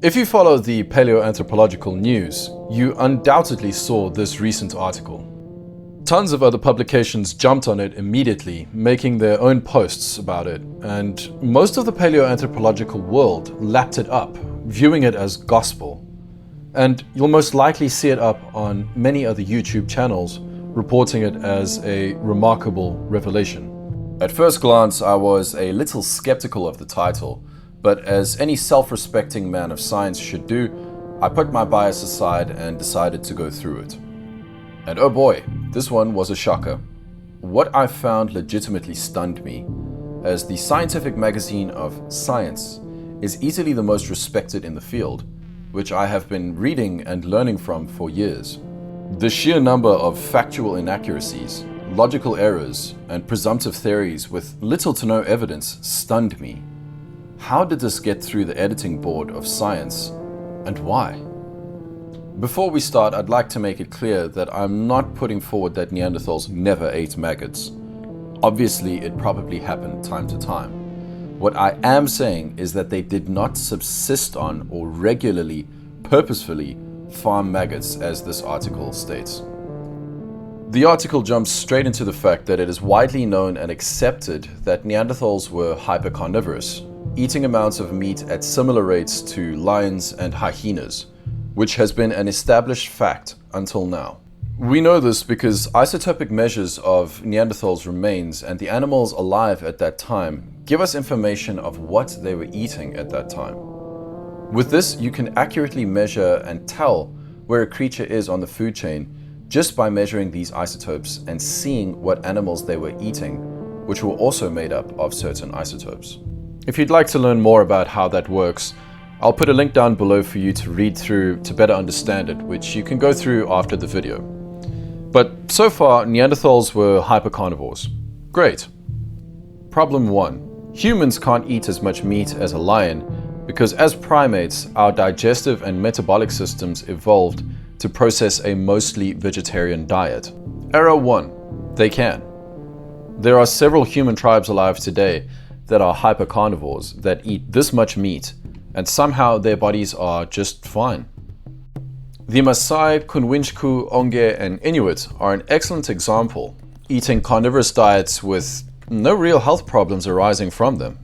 If you follow the paleoanthropological news, you undoubtedly saw this recent article. Tons of other publications jumped on it immediately, making their own posts about it, and most of the paleoanthropological world lapped it up, viewing it as gospel. And you'll most likely see it up on many other YouTube channels, reporting it as a remarkable revelation. At first glance, I was a little skeptical of the title, but as any self-respecting man of science should do, I put my bias aside and decided to go through it. And oh boy, this one was a shocker. What I found legitimately stunned me, as the scientific magazine of Science is easily the most respected in the field, which I have been reading and learning from for years. The sheer number of factual inaccuracies, logical errors, and presumptive theories with little to no evidence stunned me. How did this get through the editing board of Science, and why? Before we start, I'd like to make it clear that I'm not putting forward that Neanderthals never ate maggots. Obviously, it probably happened time to time. What I am saying is that they did not subsist on or regularly, purposefully farm maggots, as this article states. The article jumps straight into the fact that it is widely known and accepted that Neanderthals were hypercarnivorous, eating amounts of meat at similar rates to lions and hyenas, which has been an established fact until now. We know this because isotopic measures of Neanderthals' remains and the animals alive at that time give us information of what they were eating at that time. With this, you can accurately measure and tell where a creature is on the food chain just by measuring these isotopes and seeing what animals they were eating, which were also made up of certain isotopes. If you'd like to learn more about how that works, I'll put a link down below for you to read through to better understand it, which you can go through after the video. But so far, Neanderthals were hypercarnivores. Great. Problem 1. Humans can't eat as much meat as a lion because as primates, our digestive and metabolic systems evolved to process a mostly vegetarian diet. Error 1. They can. There are several human tribes alive today that are hypercarnivores that eat this much meat, and somehow their bodies are just fine. The Maasai, Kunwinchku, Onge, and Inuit are an excellent example, eating carnivorous diets with no real health problems arising from them.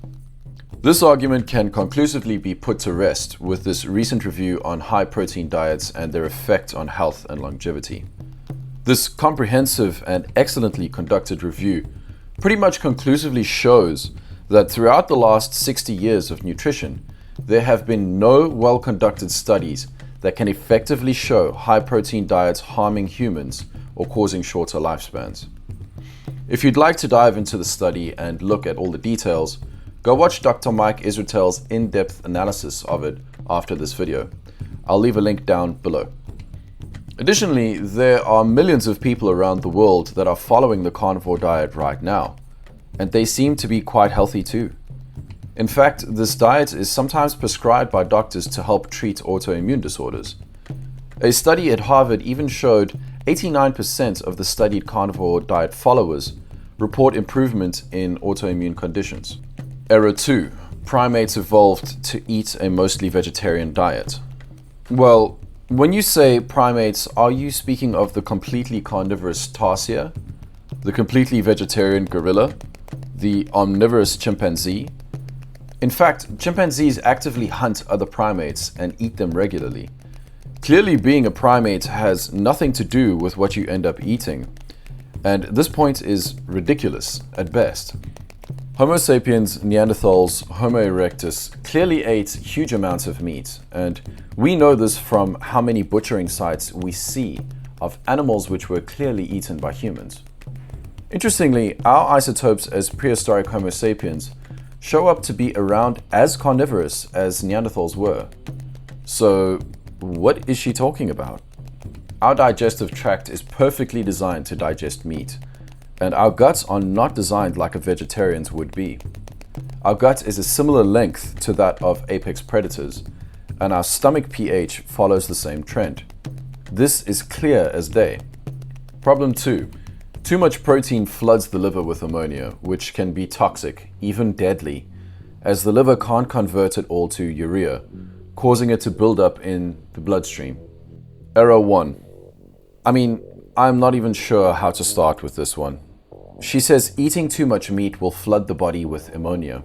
This argument can conclusively be put to rest with this recent review on high-protein diets and their effect on health and longevity. This comprehensive and excellently conducted review pretty much conclusively shows that throughout the last 60 years of nutrition, there have been no well-conducted studies that can effectively show high-protein diets harming humans or causing shorter lifespans. If you'd like to dive into the study and look at all the details, go watch Dr. Mike Israetel's in-depth analysis of it after this video. I'll leave a link down below. Additionally, there are millions of people around the world that are following the carnivore diet right now, and they seem to be quite healthy too. In fact, this diet is sometimes prescribed by doctors to help treat autoimmune disorders. A study at Harvard even showed 89% of the studied carnivore diet followers report improvement in autoimmune conditions. Error 2. Primates evolved to eat a mostly vegetarian diet. Well, when you say primates, are you speaking of the completely carnivorous tarsier, the completely vegetarian gorilla, the omnivorous chimpanzee? In fact, chimpanzees actively hunt other primates and eat them regularly. Clearly, being a primate has nothing to do with what you end up eating, and this point is ridiculous at best. Homo sapiens, Neanderthals, Homo erectus clearly ate huge amounts of meat, and we know this from how many butchering sites we see of animals which were clearly eaten by humans. Interestingly, our isotopes as prehistoric Homo sapiens show up to be around as carnivorous as Neanderthals were. So, what is she talking about? Our digestive tract is perfectly designed to digest meat, and our guts are not designed like a vegetarian's would be. Our gut is a similar length to that of apex predators, and our stomach pH follows the same trend. This is clear as day. Problem 2. Too much protein floods the liver with ammonia, which can be toxic, even deadly, as the liver can't convert it all to urea, causing it to build up in the bloodstream. Error 1. I'm not even sure how to start with this one. She says eating too much meat will flood the body with ammonia.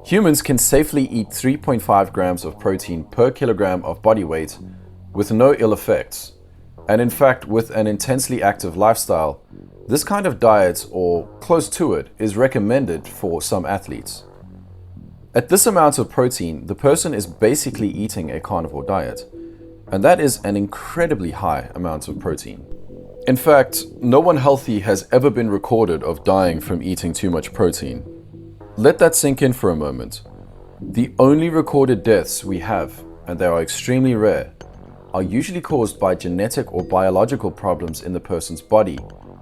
Humans can safely eat 3.5 grams of protein per kilogram of body weight with no ill effects. And in fact, with an intensely active lifestyle, this kind of diet, or close to it, is recommended for some athletes. At this amount of protein, the person is basically eating a carnivore diet, and that is an incredibly high amount of protein. In fact, no one healthy has ever been recorded of dying from eating too much protein. Let that sink in for a moment. The only recorded deaths we have, and they are extremely rare, are usually caused by genetic or biological problems in the person's body,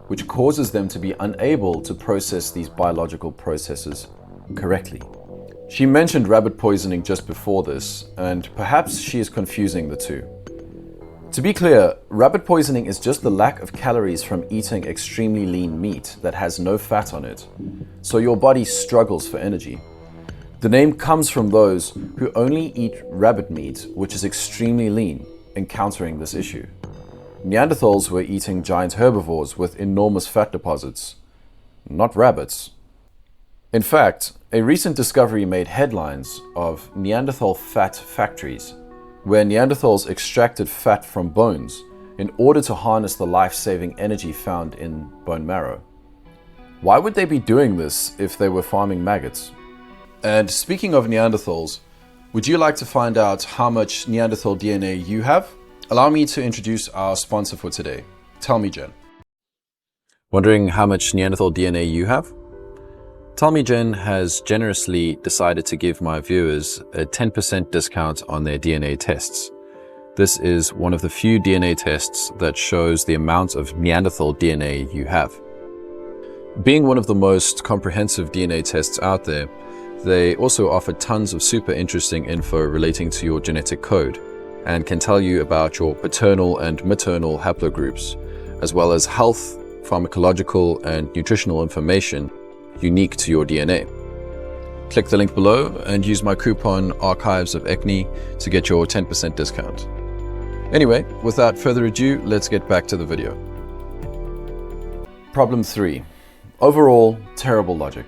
which causes them to be unable to process these biological processes correctly. She mentioned rabbit poisoning just before this, and perhaps she is confusing the two. To be clear, rabbit poisoning is just the lack of calories from eating extremely lean meat that has no fat on it, so your body struggles for energy. The name comes from those who only eat rabbit meat, which is extremely lean, encountering this issue. Neanderthals were eating giant herbivores with enormous fat deposits, not rabbits. In fact, a recent discovery made headlines of Neanderthal fat factories, where Neanderthals extracted fat from bones in order to harness the life-saving energy found in bone marrow. Why would they be doing this if they were farming maggots? And speaking of Neanderthals, would you like to find out how much Neanderthal DNA you have? Allow me to introduce our sponsor for today. Tell me, Jen. Wondering how much Neanderthal DNA you have? Tell Me Jen has generously decided to give my viewers a 10% discount on their DNA tests. This is one of the few DNA tests that shows the amount of Neanderthal DNA you have. Being one of the most comprehensive DNA tests out there, they also offer tons of super interesting info relating to your genetic code and can tell you about your paternal and maternal haplogroups, as well as health, pharmacological, and nutritional information unique to your DNA. Click the link below and use my coupon Archives of Ecne to get your 10% discount. Anyway, without further ado, let's get back to the video. Problem 3. Overall, terrible logic.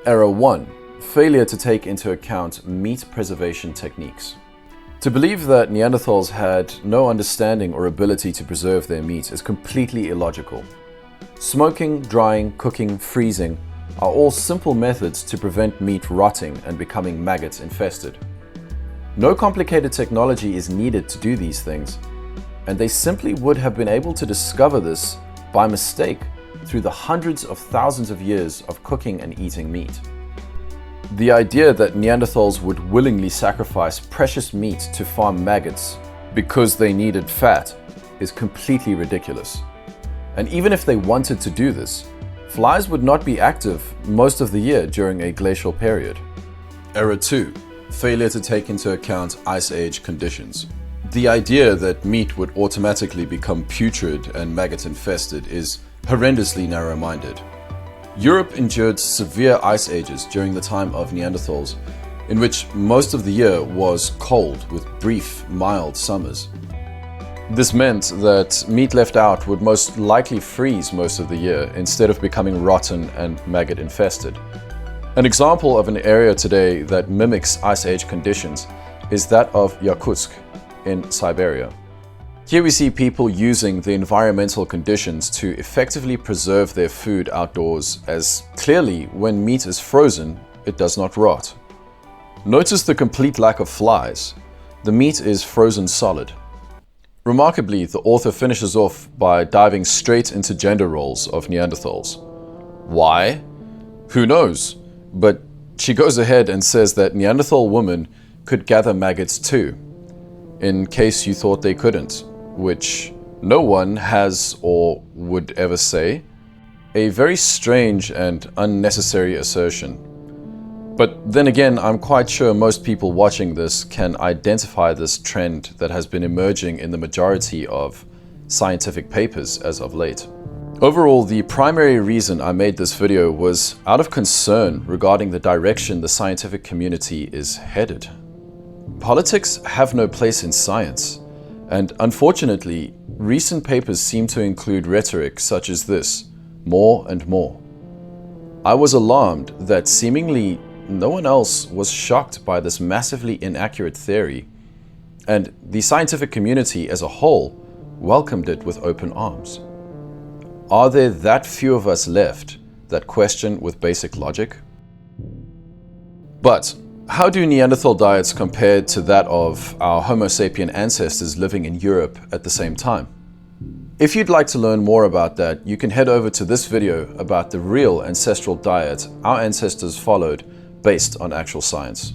Error 1. Failure to take into account meat preservation techniques. To believe that Neanderthals had no understanding or ability to preserve their meat is completely illogical. Smoking, drying, cooking, freezing are all simple methods to prevent meat rotting and becoming maggot infested. No complicated technology is needed to do these things, and they simply would have been able to discover this by mistake through the hundreds of thousands of years of cooking and eating meat. The idea that Neanderthals would willingly sacrifice precious meat to farm maggots because they needed fat is completely ridiculous. And even if they wanted to do this, flies would not be active most of the year during a glacial period. Error 2. Failure to take into account Ice Age conditions. The idea that meat would automatically become putrid and maggot infested is horrendously narrow-minded. Europe endured severe ice ages during the time of Neanderthals, in which most of the year was cold with brief, mild summers. This meant that meat left out would most likely freeze most of the year instead of becoming rotten and maggot infested. An example of an area today that mimics Ice Age conditions is that of Yakutsk in Siberia. Here we see people using the environmental conditions to effectively preserve their food outdoors, as clearly when meat is frozen, it does not rot. Notice the complete lack of flies. The meat is frozen solid. Remarkably, the author finishes off by diving straight into gender roles of Neanderthals. Why? Who knows? But she goes ahead and says that Neanderthal women could gather maggots too, in case you thought they couldn't, which no one has or would ever say. A very strange and unnecessary assertion. But then again, I'm quite sure most people watching this can identify this trend that has been emerging in the majority of scientific papers as of late. Overall, the primary reason I made this video was out of concern regarding the direction the scientific community is headed. Politics have no place in science, and unfortunately, recent papers seem to include rhetoric such as this: more and more. I was alarmed that seemingly no one else was shocked by this massively inaccurate theory, and the scientific community as a whole welcomed it with open arms. Are there that few of us left that question with basic logic? But how do Neanderthal diets compare to that of our Homo sapien ancestors living in Europe at the same time? If you'd like to learn more about that, you can head over to this video about the real ancestral diet our ancestors followed based on actual science.